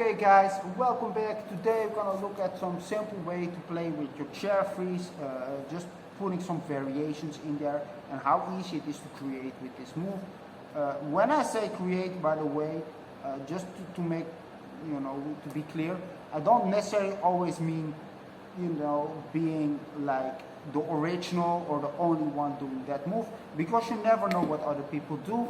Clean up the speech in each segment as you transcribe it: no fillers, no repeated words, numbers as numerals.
Okay guys, welcome back. Today we're gonna look at some simple way to play with your chair freeze, just putting some variations in there and how easy it is to create with this move. When I say create, by the way, just to make, to be clear, I don't necessarily always mean, being like the original or the only one doing that move, because you never know what other people do.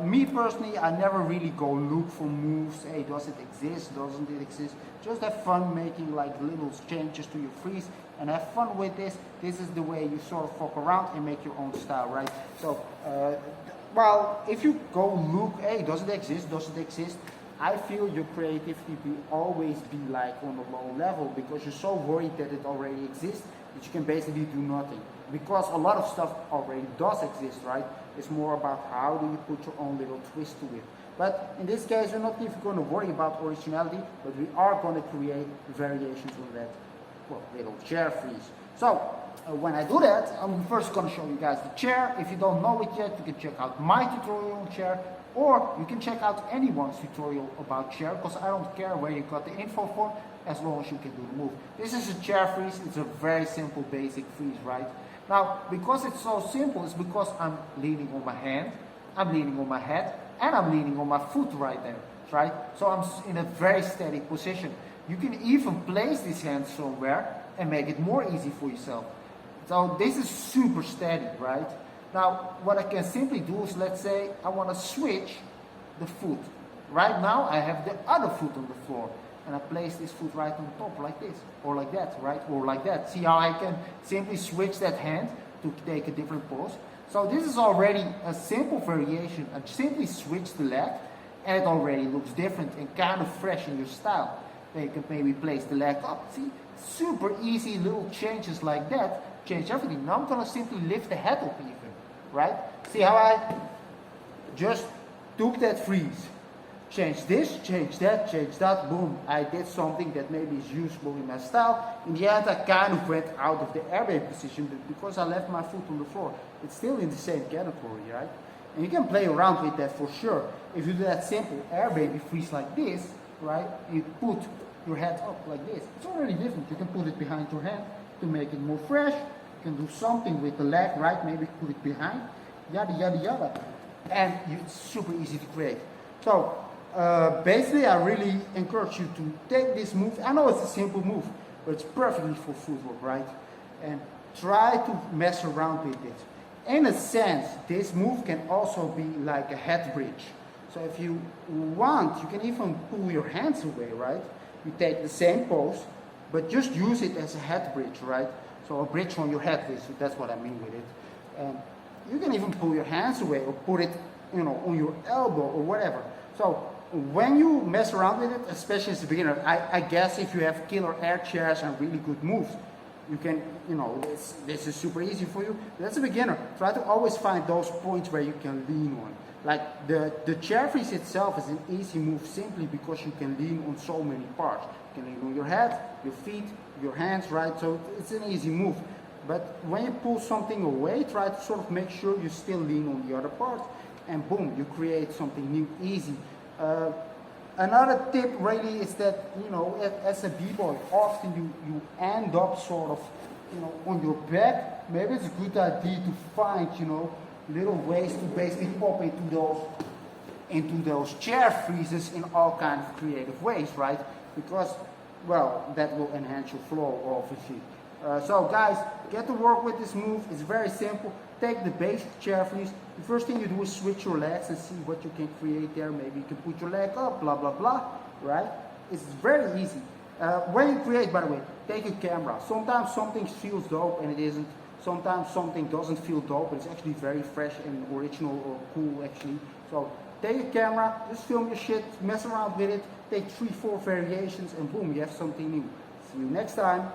Me personally, I never really go look for moves. Hey, does it exist? Doesn't it exist? Just have fun making like little changes to your freeze and have fun with this. This is the way you sort of fuck around and make your own style, right? So, well, if you go look, hey, does it exist? Does it exist? I feel your creativity will always be like on a low level because you're so worried that it already exists that you can basically do nothing. Because a lot of stuff already does exist, right? It's more about how do you put your own little twist to it. But in this case, we're not even going to worry about originality, but we are going to create variations on that, well, little chair freeze. So, when I do that, I'm first going to show you guys the chair. If you don't know it yet, you can check out my tutorial on chair, or you can check out anyone's tutorial about chair, because I don't care where you got the info from, as long as you can do the move. This is a chair freeze. It's a very simple, basic freeze, right? Now, because it's so simple, it's because I'm leaning on my hand, I'm leaning on my head, and I'm leaning on my foot right there, right? So I'm in a very steady position. You can even place this hand somewhere and make it more easy for yourself. So this is super steady, right? Now, what I can simply do is, let's say I want to switch the foot. Right now, I have the other foot on the floor, and I place this foot right on top like this, or like that, right? Or like that. See how I can simply switch that hand to take a different pose? So this is already a simple variation. I simply switch the leg, and it already looks different and kind of fresh in your style. Then you can maybe place the leg up. See, super easy little changes like that change everything. Now I'm gonna simply lift the head up even. Right? See how I just took that freeze, change this, change that, boom. I did something that maybe is useful in my style. In the end, I kind of went out of the airbag position, but because I left my foot on the floor, it's still in the same category, right? And you can play around with that for sure. If you do that simple airbag freeze like this, right? You put your head up like this. It's already different. You can put it behind your hand to make it more fresh. Can do something with the leg, right? Maybe put it behind, yada yada yada, and it's super easy to create. So basically, I really encourage you to take this move. I know it's a simple move, but it's perfectly for footwork, right? And try to mess around with it. In a sense, this move can also be like a head bridge. So if you want, you can even pull your hands away, right? You take the same pose, but just use it as a head bridge, right? So a bridge on your head, that's what I mean with it. And you can even pull your hands away or put it, on your elbow or whatever. So when you mess around with it, especially as a beginner, I guess if you have killer air chairs and really good moves, you can, this is super easy for you. But as a beginner, try to always find those points where you can lean on. Like the chair freeze itself is an easy move simply because you can lean on so many parts. You can lean on your head, your feet, your hands, right? So it's an easy move. But when you pull something away, try to sort of make sure you still lean on the other part, and boom, you create something new, easy. Another tip really is that, as a b-boy, often you end up sort of, on your back. Maybe it's a good idea to find, little ways to basically pop into those chair freezes in all kinds of creative ways, right? Because, well, that will enhance your flow, obviously. So guys, get to work with this move. It's very simple. Take the basic chair freeze. The first thing you do is switch your legs and see what you can create there. Maybe you can put your leg up, blah, blah, blah, right? It's very easy. When you create, by the way, take a camera. Sometimes something feels dope and it isn't. Sometimes something doesn't feel dope, but it's actually very fresh and original or cool, actually. So take a camera, just film your shit, mess around with it, take 3-4 variations, and boom, you have something new. See you next time.